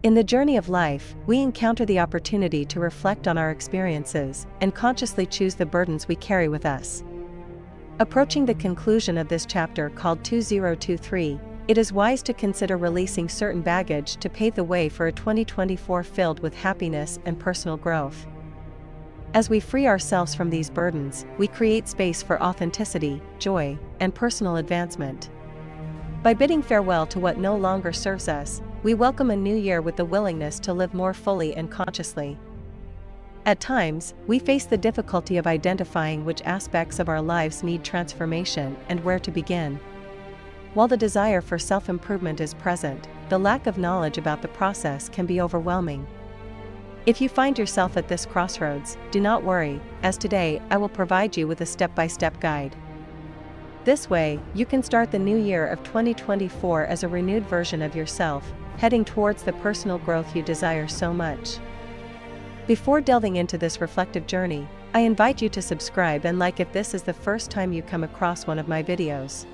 In the journey of life, we encounter the opportunity to reflect on our experiences and consciously choose the burdens we carry with us. Approaching the conclusion of this chapter called 2023, it is wise to consider releasing certain baggage to pave the way for a 2024 filled with happiness and personal growth. As we free ourselves from these burdens, we create space for authenticity, joy, and personal advancement. By bidding farewell to what no longer serves us, we welcome a new year with the willingness to live more fully and consciously. At times, we face the difficulty of identifying which aspects of our lives need transformation and where to begin. While the desire for self-improvement is present, the lack of knowledge about the process can be overwhelming. If you find yourself at this crossroads, do not worry, as today I will provide you with a step-by-step guide. This way, you can start the new year of 2024 as a renewed version of yourself, heading towards the personal growth you desire so much. Before delving into this reflective journey, I invite you to subscribe and like if this is the first time you come across one of my videos.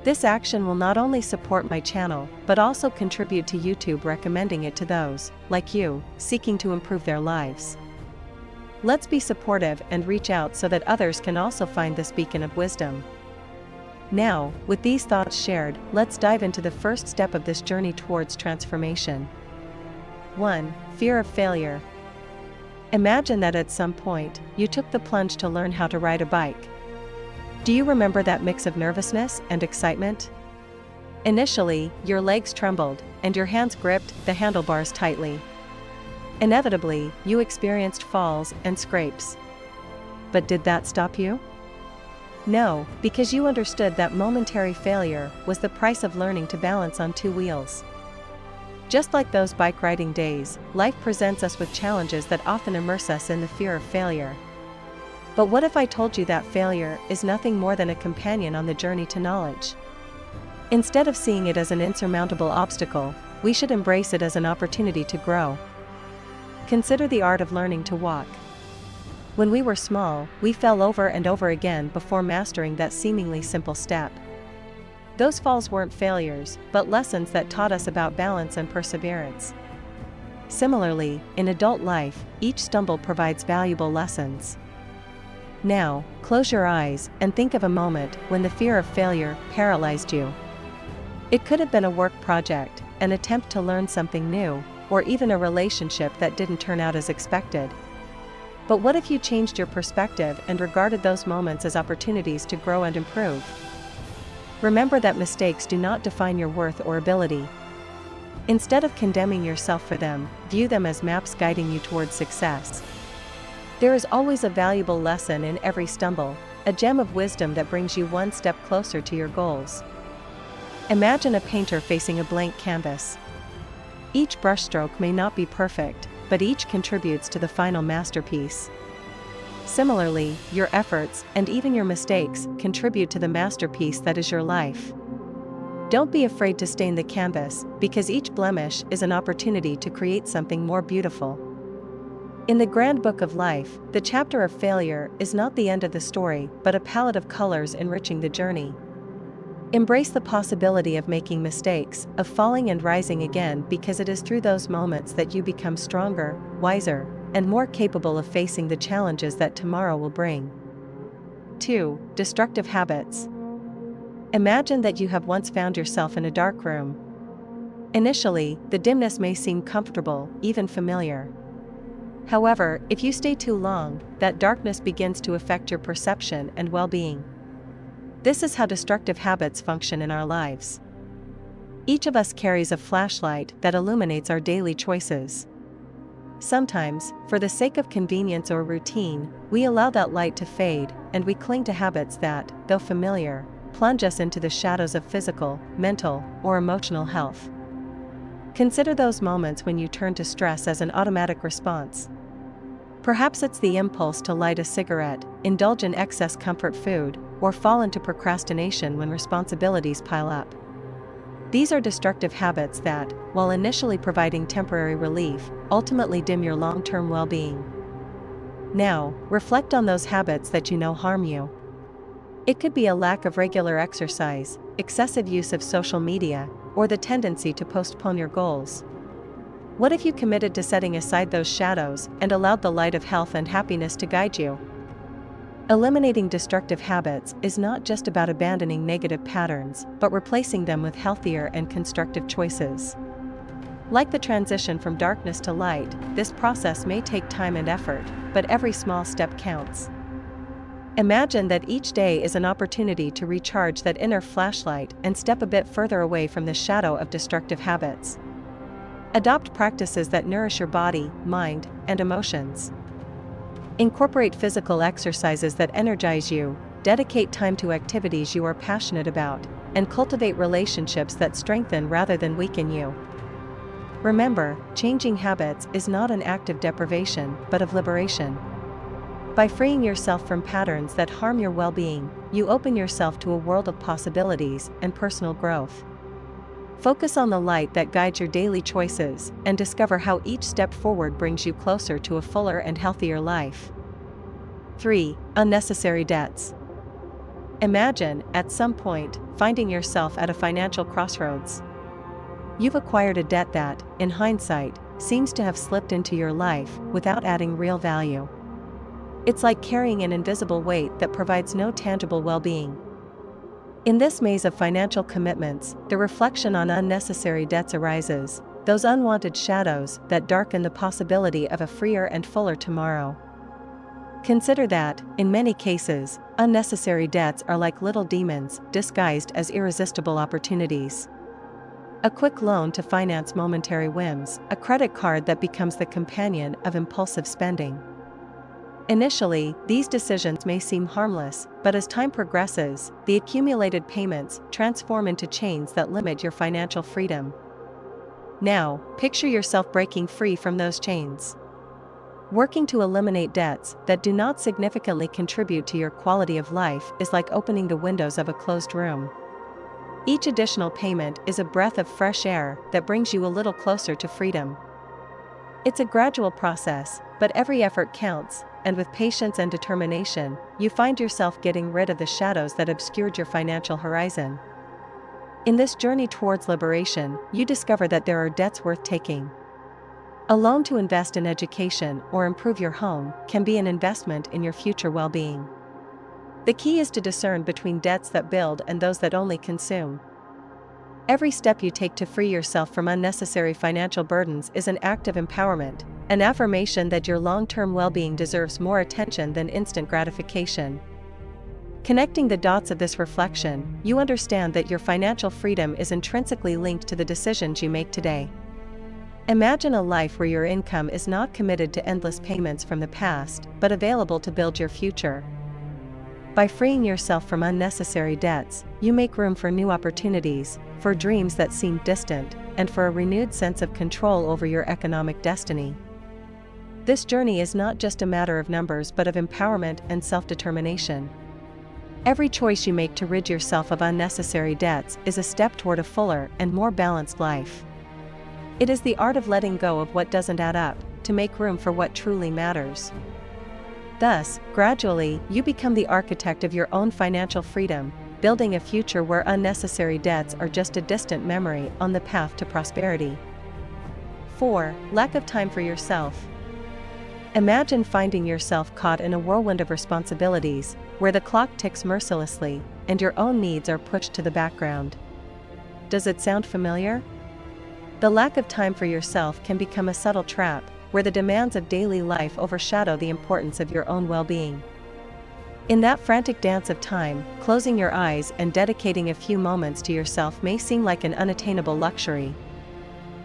This action will not only support my channel, but also contribute to YouTube recommending it to those, like you, seeking to improve their lives. Let's be supportive and reach out so that others can also find this beacon of wisdom. Now, with these thoughts shared, let's dive into the first step of this journey towards transformation. 1. Fear of failure. Imagine that at some point, you took the plunge to learn how to ride a bike. Do you remember that mix of nervousness and excitement? Initially, your legs trembled, and your hands gripped the handlebars tightly. Inevitably, you experienced falls and scrapes. But did that stop you? No, because you understood that momentary failure was the price of learning to balance on two wheels. Just like those bike riding days, life presents us with challenges that often immerse us in the fear of failure. But what if I told you that failure is nothing more than a companion on the journey to knowledge? Instead of seeing it as an insurmountable obstacle, we should embrace it as an opportunity to grow. Consider the art of learning to walk. When we were small, we fell over and over again before mastering that seemingly simple step. Those falls weren't failures, but lessons that taught us about balance and perseverance. Similarly, in adult life, each stumble provides valuable lessons. Now, close your eyes and think of a moment when the fear of failure paralyzed you. It could have been a work project, an attempt to learn something new, or even a relationship that didn't turn out as expected. But what if you changed your perspective and regarded those moments as opportunities to grow and improve? Remember that mistakes do not define your worth or ability. Instead of condemning yourself for them, view them as maps guiding you towards success. There is always a valuable lesson in every stumble, a gem of wisdom that brings you one step closer to your goals. Imagine a painter facing a blank canvas. Each brushstroke may not be perfect, but each contributes to the final masterpiece. Similarly, your efforts, and even your mistakes, contribute to the masterpiece that is your life. Don't be afraid to stain the canvas, because each blemish is an opportunity to create something more beautiful. In the grand book of life, the chapter of failure is not the end of the story, but a palette of colors enriching the journey. Embrace the possibility of making mistakes, of falling and rising again, because it is through those moments that you become stronger, wiser, and more capable of facing the challenges that tomorrow will bring. 2. Destructive habits. Imagine that you have once found yourself in a dark room. Initially, the dimness may seem comfortable, even familiar. However, if you stay too long, that darkness begins to affect your perception and well-being. This is how destructive habits function in our lives. Each of us carries a flashlight that illuminates our daily choices. Sometimes, for the sake of convenience or routine, we allow that light to fade, and we cling to habits that, though familiar, plunge us into the shadows of physical, mental, or emotional health. Consider those moments when you turn to stress as an automatic response. Perhaps it's the impulse to light a cigarette, indulge in excess comfort food, or fall into procrastination when responsibilities pile up. These are destructive habits that, while initially providing temporary relief, ultimately dim your long-term well-being. Now, reflect on those habits that you know harm you. It could be a lack of regular exercise, excessive use of social media, or the tendency to postpone your goals. What if you committed to setting aside those shadows and allowed the light of health and happiness to guide you? Eliminating destructive habits is not just about abandoning negative patterns, but replacing them with healthier and constructive choices. Like the transition from darkness to light, this process may take time and effort, but every small step counts. Imagine that each day is an opportunity to recharge that inner flashlight and step a bit further away from the shadow of destructive habits. Adopt practices that nourish your body, mind, and emotions. Incorporate physical exercises that energize you, dedicate time to activities you are passionate about, and cultivate relationships that strengthen rather than weaken you. Remember, changing habits is not an act of deprivation, but of liberation. By freeing yourself from patterns that harm your well-being, you open yourself to a world of possibilities and personal growth. Focus on the light that guides your daily choices and discover how each step forward brings you closer to a fuller and healthier life. 3. Unnecessary debts. Imagine, at some point, finding yourself at a financial crossroads. You've acquired a debt that, in hindsight, seems to have slipped into your life without adding real value. It's like carrying an invisible weight that provides no tangible well-being. In this maze of financial commitments, the reflection on unnecessary debts arises, those unwanted shadows that darken the possibility of a freer and fuller tomorrow. Consider that, in many cases, unnecessary debts are like little demons disguised as irresistible opportunities. A quick loan to finance momentary whims, a credit card that becomes the companion of impulsive spending. Initially, these decisions may seem harmless, but as time progresses, the accumulated payments transform into chains that limit your financial freedom. Now, picture yourself breaking free from those chains. Working to eliminate debts that do not significantly contribute to your quality of life is like opening the windows of a closed room. Each additional payment is a breath of fresh air that brings you a little closer to freedom. It's a gradual process, but every effort counts, and with patience and determination, you find yourself getting rid of the shadows that obscured your financial horizon. In this journey towards liberation, you discover that there are debts worth taking. A loan to invest in education or improve your home can be an investment in your future well-being. The key is to discern between debts that build and those that only consume. Every step you take to free yourself from unnecessary financial burdens is an act of empowerment, an affirmation that your long-term well-being deserves more attention than instant gratification. Connecting the dots of this reflection, you understand that your financial freedom is intrinsically linked to the decisions you make today. Imagine a life where your income is not committed to endless payments from the past, but available to build your future. By freeing yourself from unnecessary debts, you make room for new opportunities, for dreams that seem distant, and for a renewed sense of control over your economic destiny. This journey is not just a matter of numbers but of empowerment and self-determination. Every choice you make to rid yourself of unnecessary debts is a step toward a fuller and more balanced life. It is the art of letting go of what doesn't add up, to make room for what truly matters. Thus, gradually, you become the architect of your own financial freedom, building a future where unnecessary debts are just a distant memory on the path to prosperity. 4. Lack of time for yourself. Imagine finding yourself caught in a whirlwind of responsibilities, where the clock ticks mercilessly, and your own needs are pushed to the background. Does it sound familiar? The lack of time for yourself can become a subtle trap, where the demands of daily life overshadow the importance of your own well-being. In that frantic dance of time, closing your eyes and dedicating a few moments to yourself may seem like an unattainable luxury.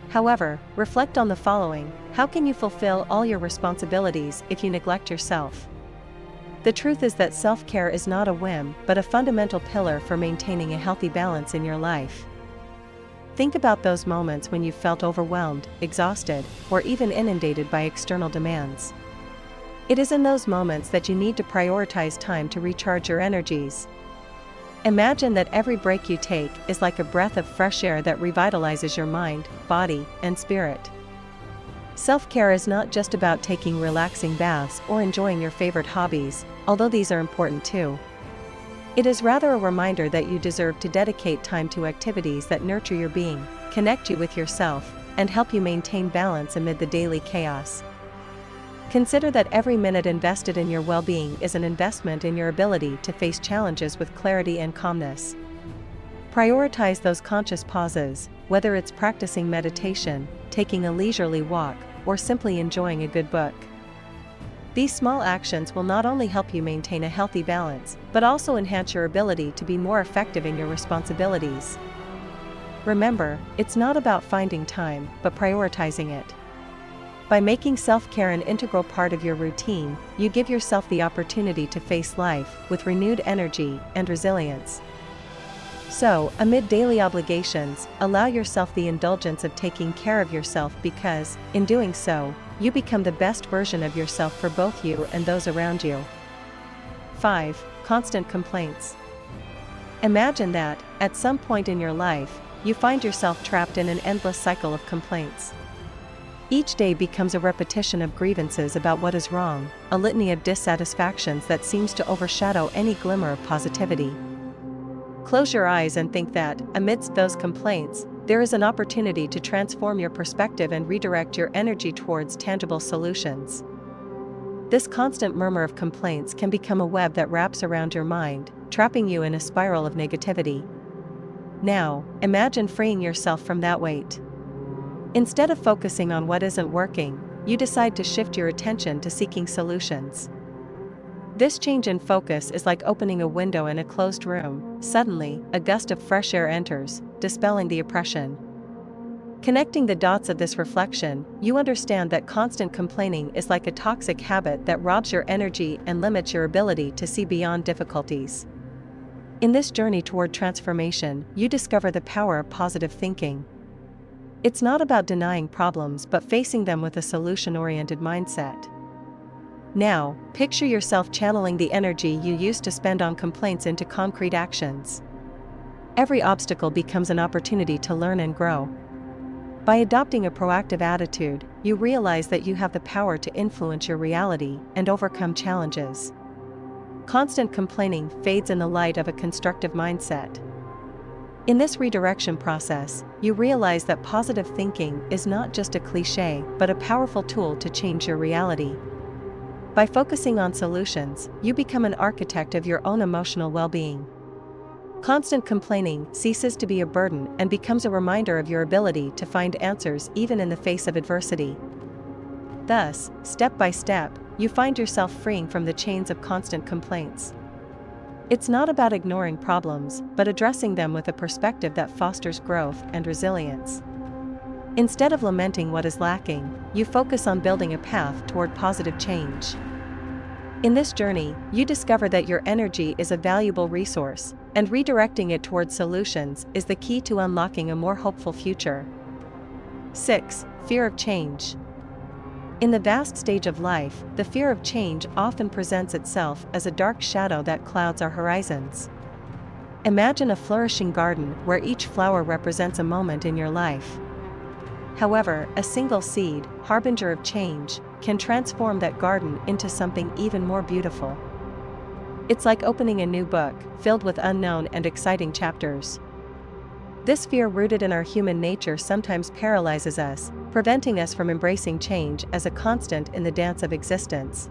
However, reflect on the following: how can you fulfill all your responsibilities if you neglect yourself? The truth is that self-care is not a whim, but a fundamental pillar for maintaining a healthy balance in your life. Think about those moments when you felt overwhelmed, exhausted, or even inundated by external demands. It is in those moments that you need to prioritize time to recharge your energies. Imagine that every break you take is like a breath of fresh air that revitalizes your mind, body, and spirit. Self-care is not just about taking relaxing baths or enjoying your favorite hobbies, although these are important too. It is rather a reminder that you deserve to dedicate time to activities that nurture your being, connect you with yourself, and help you maintain balance amid the daily chaos. Consider that every minute invested in your well-being is an investment in your ability to face challenges with clarity and calmness. Prioritize those conscious pauses, whether it's practicing meditation, taking a leisurely walk, or simply enjoying a good book. These small actions will not only help you maintain a healthy balance, but also enhance your ability to be more effective in your responsibilities. Remember, it's not about finding time, but prioritizing it. By making self-care an integral part of your routine, you give yourself the opportunity to face life with renewed energy and resilience. So, amid daily obligations, allow yourself the indulgence of taking care of yourself because, in doing so, you become the best version of yourself for both you and those around you. 5. Constant complaints. Imagine that, at some point in your life, you find yourself trapped in an endless cycle of complaints. Each day becomes a repetition of grievances about what is wrong, a litany of dissatisfactions that seems to overshadow any glimmer of positivity. Close your eyes and think that, amidst those complaints, there is an opportunity to transform your perspective and redirect your energy towards tangible solutions. This constant murmur of complaints can become a web that wraps around your mind, trapping you in a spiral of negativity. Now, imagine freeing yourself from that weight. Instead of focusing on what isn't working, you decide to shift your attention to seeking solutions. This change in focus is like opening a window in a closed room. Suddenly, a gust of fresh air enters, dispelling the oppression. Connecting the dots of this reflection, you understand that constant complaining is like a toxic habit that robs your energy and limits your ability to see beyond difficulties. In this journey toward transformation, you discover the power of positive thinking. It's not about denying problems but facing them with a solution-oriented mindset. Now, picture yourself channeling the energy you used to spend on complaints into concrete actions. Every obstacle becomes an opportunity to learn and grow. By adopting a proactive attitude, you realize that you have the power to influence your reality and overcome challenges. Constant complaining fades in the light of a constructive mindset. In this redirection process, you realize that positive thinking is not just a cliché but a powerful tool to change your reality. By focusing on solutions, you become an architect of your own emotional well-being. Constant complaining ceases to be a burden and becomes a reminder of your ability to find answers even in the face of adversity. Thus, step by step, you find yourself freeing from the chains of constant complaints. It's not about ignoring problems, but addressing them with a perspective that fosters growth and resilience. Instead of lamenting what is lacking, you focus on building a path toward positive change. In this journey, you discover that your energy is a valuable resource, and redirecting it towards solutions is the key to unlocking a more hopeful future. 6. Fear of change. In the vast stage of life, the fear of change often presents itself as a dark shadow that clouds our horizons. Imagine a flourishing garden where each flower represents a moment in your life. However, a single seed, harbinger of change, can transform that garden into something even more beautiful. It's like opening a new book, filled with unknown and exciting chapters. This fear rooted in our human nature sometimes paralyzes us, preventing us from embracing change as a constant in the dance of existence.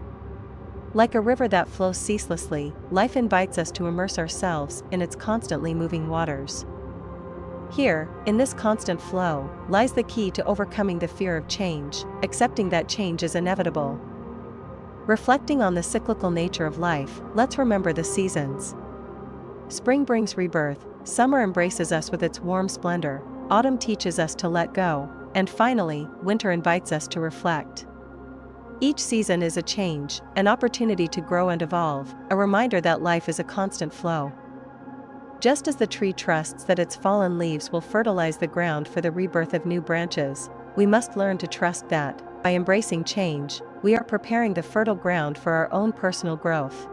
Like a river that flows ceaselessly, life invites us to immerse ourselves in its constantly moving waters. Here, in this constant flow, lies the key to overcoming the fear of change, accepting that change is inevitable. Reflecting on the cyclical nature of life, let's remember the seasons. Spring brings rebirth, summer embraces us with its warm splendor, autumn teaches us to let go, and finally, winter invites us to reflect. Each season is a change, an opportunity to grow and evolve, a reminder that life is a constant flow. Just as the tree trusts that its fallen leaves will fertilize the ground for the rebirth of new branches, we must learn to trust that, by embracing change, we are preparing the fertile ground for our own personal growth.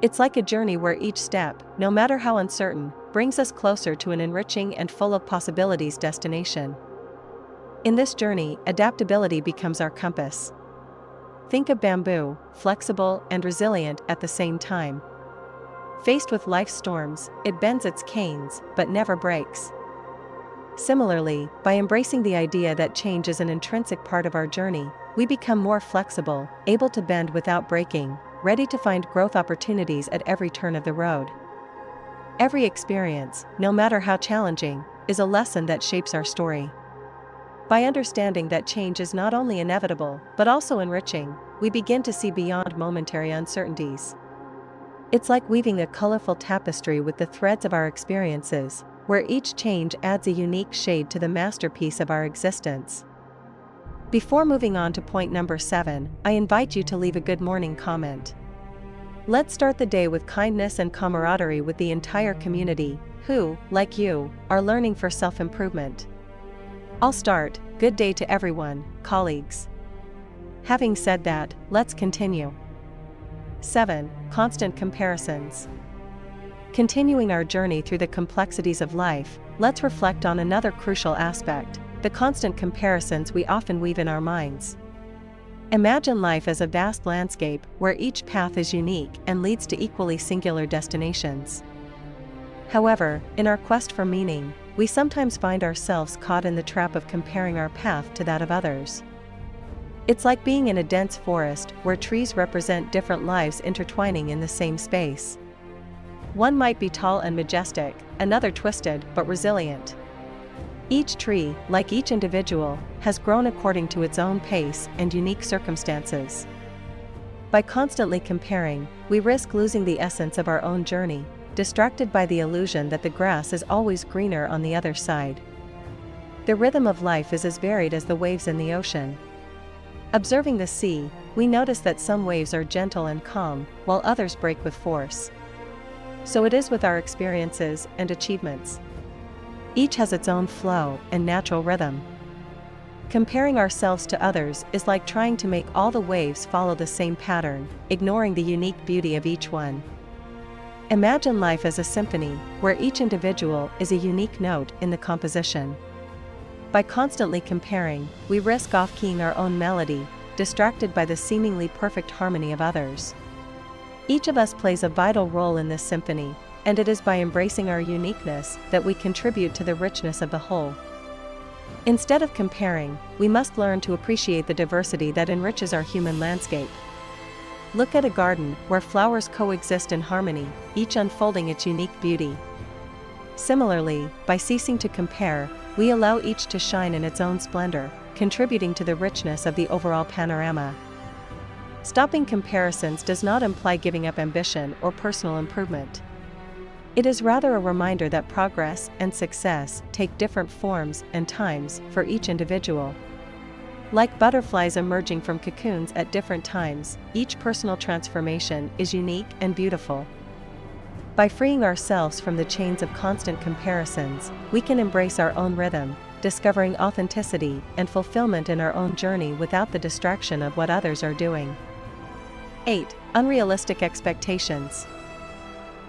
It's like a journey where each step, no matter how uncertain, brings us closer to an enriching and full of possibilities destination. In this journey, adaptability becomes our compass. Think of bamboo, flexible and resilient at the same time. Faced with life's storms, it bends its canes, but never breaks. Similarly, by embracing the idea that change is an intrinsic part of our journey, we become more flexible, able to bend without breaking, ready to find growth opportunities at every turn of the road. Every experience, no matter how challenging, is a lesson that shapes our story. By understanding that change is not only inevitable, but also enriching, we begin to see beyond momentary uncertainties. It's like weaving a colorful tapestry with the threads of our experiences, where each change adds a unique shade to the masterpiece of our existence. Before moving on to point number 7, I invite you to leave a good morning comment. Let's start the day with kindness and camaraderie with the entire community, who, like you, are learning for self-improvement. I'll start. Good day to everyone, colleagues. Having said that, let's continue. 7. Constant comparisons. Continuing our journey through the complexities of life, let's reflect on another crucial aspect: the constant comparisons we often weave in our minds. Imagine life as a vast landscape where each path is unique and leads to equally singular destinations. However, in our quest for meaning, we sometimes find ourselves caught in the trap of comparing our path to that of others. It's like being in a dense forest where trees represent different lives intertwining in the same space. One might be tall and majestic, another twisted but resilient. Each tree, like each individual, has grown according to its own pace and unique circumstances. By constantly comparing, we risk losing the essence of our own journey, distracted by the illusion that the grass is always greener on the other side. The rhythm of life is as varied as the waves in the ocean. Observing the sea, we notice that some waves are gentle and calm, while others break with force. So it is with our experiences and achievements. Each has its own flow and natural rhythm. Comparing ourselves to others is like trying to make all the waves follow the same pattern, ignoring the unique beauty of each one. Imagine life as a symphony, where each individual is a unique note in the composition. By constantly comparing, we risk off-keying our own melody, distracted by the seemingly perfect harmony of others. Each of us plays a vital role in this symphony, and it is by embracing our uniqueness that we contribute to the richness of the whole. Instead of comparing, we must learn to appreciate the diversity that enriches our human landscape. Look at a garden where flowers coexist in harmony, each unfolding its unique beauty. Similarly, by ceasing to compare, we allow each to shine in its own splendor, contributing to the richness of the overall panorama. Stopping comparisons does not imply giving up ambition or personal improvement. It is rather a reminder that progress and success take different forms and times for each individual. Like butterflies emerging from cocoons at different times, each personal transformation is unique and beautiful. By freeing ourselves from the chains of constant comparisons, we can embrace our own rhythm, discovering authenticity and fulfillment in our own journey without the distraction of what others are doing. 8. Unrealistic expectations.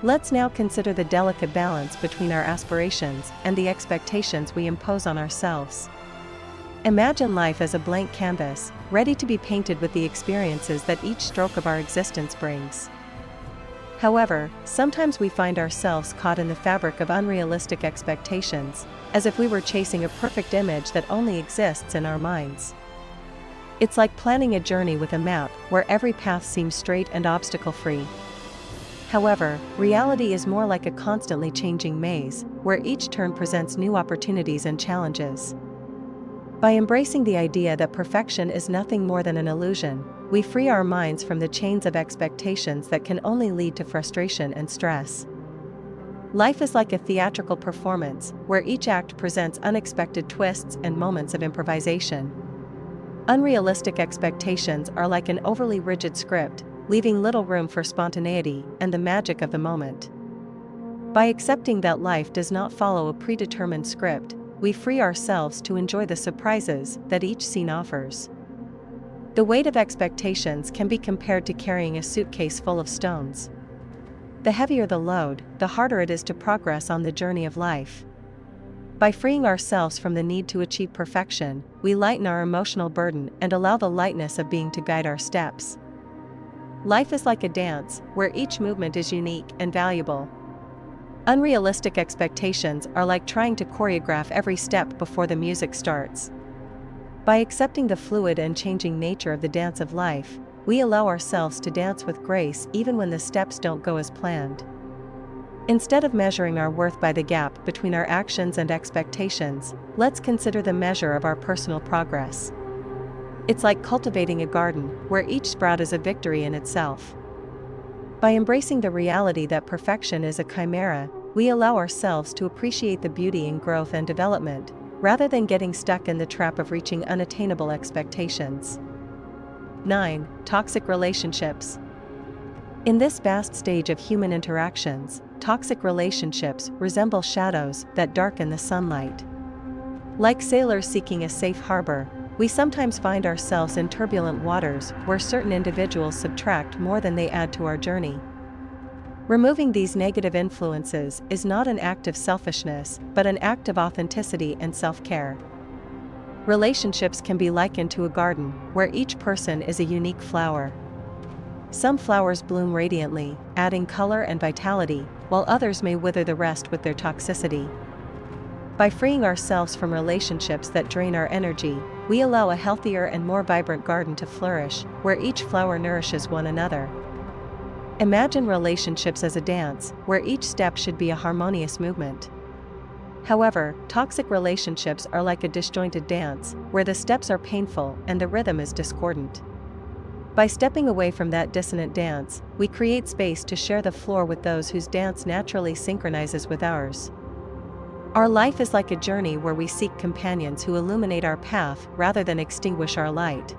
Let's now consider the delicate balance between our aspirations and the expectations we impose on ourselves. Imagine life as a blank canvas, ready to be painted with the experiences that each stroke of our existence brings. However, sometimes we find ourselves caught in the fabric of unrealistic expectations, as if we were chasing a perfect image that only exists in our minds. It's like planning a journey with a map where every path seems straight and obstacle-free. However, reality is more like a constantly changing maze, where each turn presents new opportunities and challenges. By embracing the idea that perfection is nothing more than an illusion, we free our minds from the chains of expectations that can only lead to frustration and stress. Life is like a theatrical performance, where each act presents unexpected twists and moments of improvisation. Unrealistic expectations are like an overly rigid script, leaving little room for spontaneity and the magic of the moment. By accepting that life does not follow a predetermined script, we free ourselves to enjoy the surprises that each scene offers. The weight of expectations can be compared to carrying a suitcase full of stones. The heavier the load, the harder it is to progress on the journey of life. By freeing ourselves from the need to achieve perfection, we lighten our emotional burden and allow the lightness of being to guide our steps. Life is like a dance, where each movement is unique and valuable. Unrealistic expectations are like trying to choreograph every step before the music starts. By accepting the fluid and changing nature of the dance of life, we allow ourselves to dance with grace even when the steps don't go as planned. Instead of measuring our worth by the gap between our actions and expectations, let's consider the measure of our personal progress. It's like cultivating a garden, where each sprout is a victory in itself. By embracing the reality that perfection is a chimera, we allow ourselves to appreciate the beauty in growth and development, rather than getting stuck in the trap of reaching unattainable expectations. 9. Toxic relationships. In this vast stage of human interactions, toxic relationships resemble shadows that darken the sunlight. Like sailors seeking a safe harbor, we sometimes find ourselves in turbulent waters where certain individuals subtract more than they add to our journey. Removing these negative influences is not an act of selfishness, but an act of authenticity and self-care. Relationships can be likened to a garden, where each person is a unique flower. Some flowers bloom radiantly, adding color and vitality, while others may wither the rest with their toxicity. By freeing ourselves from relationships that drain our energy, we allow a healthier and more vibrant garden to flourish, where each flower nourishes one another. Imagine relationships as a dance, where each step should be a harmonious movement. However, toxic relationships are like a disjointed dance, where the steps are painful and the rhythm is discordant. By stepping away from that dissonant dance, we create space to share the floor with those whose dance naturally synchronizes with ours. Our life is like a journey where we seek companions who illuminate our path rather than extinguish our light.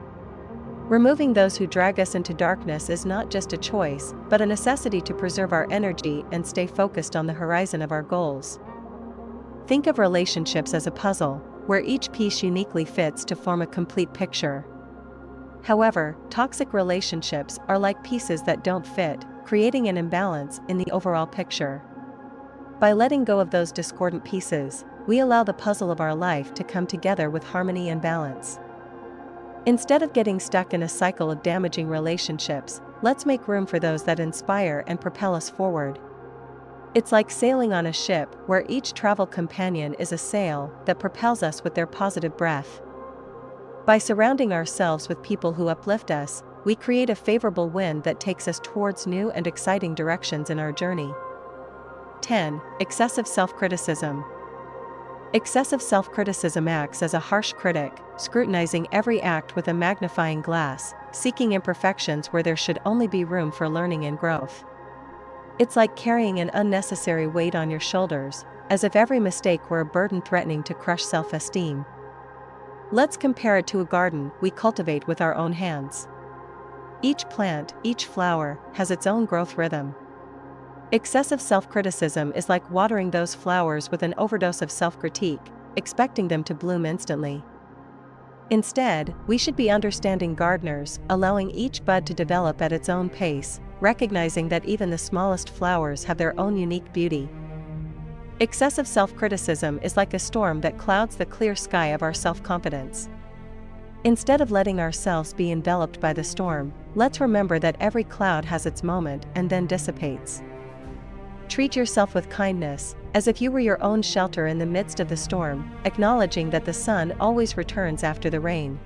Removing those who drag us into darkness is not just a choice, but a necessity to preserve our energy and stay focused on the horizon of our goals. Think of relationships as a puzzle, where each piece uniquely fits to form a complete picture. However, toxic relationships are like pieces that don't fit, creating an imbalance in the overall picture. By letting go of those discordant pieces, we allow the puzzle of our life to come together with harmony and balance. Instead of getting stuck in a cycle of damaging relationships, let's make room for those that inspire and propel us forward. It's like sailing on a ship, where each travel companion is a sail that propels us with their positive breath. By surrounding ourselves with people who uplift us, we create a favorable wind that takes us towards new and exciting directions in our journey. 10. Excessive self-criticism. Excessive self-criticism acts as a harsh critic, scrutinizing every act with a magnifying glass, seeking imperfections where there should only be room for learning and growth. It's like carrying an unnecessary weight on your shoulders, as if every mistake were a burden threatening to crush self-esteem. Let's compare it to a garden we cultivate with our own hands. Each plant, each flower, has its own growth rhythm. Excessive self-criticism is like watering those flowers with an overdose of self-critique, expecting them to bloom instantly. Instead, we should be understanding gardeners, allowing each bud to develop at its own pace, recognizing that even the smallest flowers have their own unique beauty. Excessive self-criticism is like a storm that clouds the clear sky of our self-confidence. Instead of letting ourselves be enveloped by the storm, let's remember that every cloud has its moment and then dissipates. Treat yourself with kindness, as if you were your own shelter in the midst of the storm, acknowledging that the sun always returns after the rain.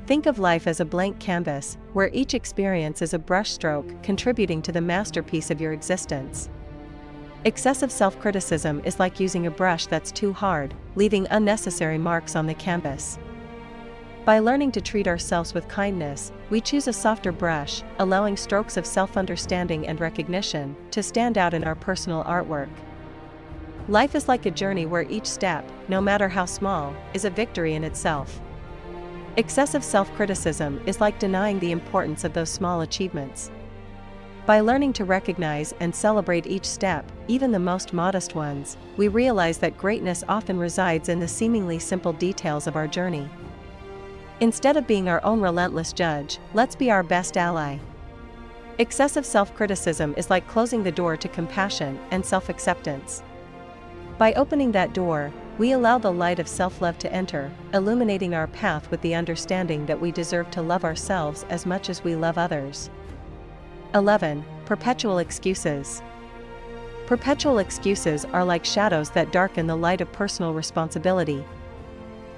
Think of life as a blank canvas, where each experience is a brushstroke contributing to the masterpiece of your existence. Excessive self-criticism is like using a brush that's too hard, leaving unnecessary marks on the canvas. By learning to treat ourselves with kindness, we choose a softer brush, allowing strokes of self-understanding and recognition to stand out in our personal artwork. Life is like a journey where each step, no matter how small, is a victory in itself. Excessive self-criticism is like denying the importance of those small achievements. By learning to recognize and celebrate each step, even the most modest ones, we realize that greatness often resides in the seemingly simple details of our journey. Instead of being our own relentless judge, let's be our best ally. Excessive self-criticism is like closing the door to compassion and self-acceptance. By opening that door, we allow the light of self-love to enter, illuminating our path with the understanding that we deserve to love ourselves as much as we love others. 11. Perpetual excuses. Perpetual excuses are like shadows that darken the light of personal responsibility.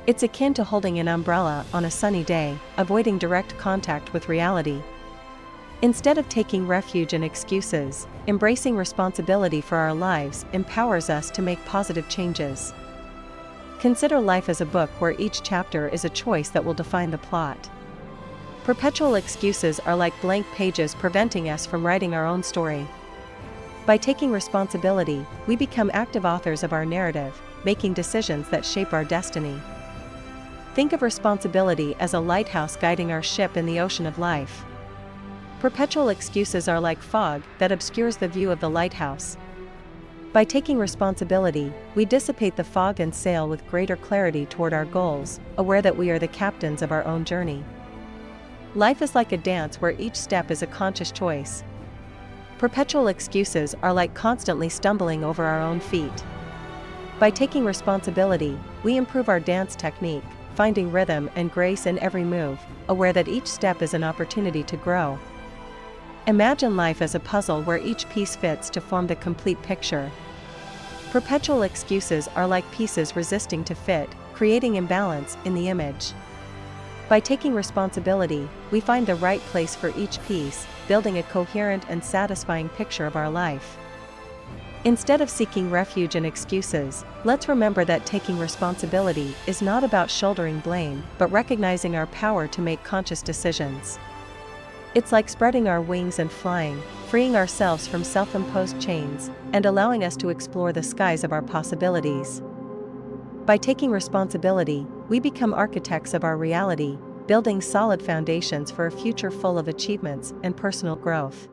It's akin to holding an umbrella on a sunny day, avoiding direct contact with reality. Instead of taking refuge in excuses, embracing responsibility for our lives empowers us to make positive changes. Consider life as a book where each chapter is a choice that will define the plot. Perpetual excuses are like blank pages preventing us from writing our own story. By taking responsibility, we become active authors of our narrative, making decisions that shape our destiny. Think of responsibility as a lighthouse guiding our ship in the ocean of life. Perpetual excuses are like fog that obscures the view of the lighthouse. By taking responsibility, we dissipate the fog and sail with greater clarity toward our goals, aware that we are the captains of our own journey. Life is like a dance where each step is a conscious choice. Perpetual excuses are like constantly stumbling over our own feet. By taking responsibility, we improve our dance technique, finding rhythm and grace in every move, aware that each step is an opportunity to grow. Imagine life as a puzzle where each piece fits to form the complete picture. Perpetual excuses are like pieces resisting to fit, creating imbalance in the image. By taking responsibility, we find the right place for each piece, building a coherent and satisfying picture of our life. Instead of seeking refuge in excuses, let's remember that taking responsibility is not about shouldering blame, but recognizing our power to make conscious decisions. It's like spreading our wings and flying, freeing ourselves from self-imposed chains, and allowing us to explore the skies of our possibilities. By taking responsibility, we become architects of our reality, building solid foundations for a future full of achievements and personal growth.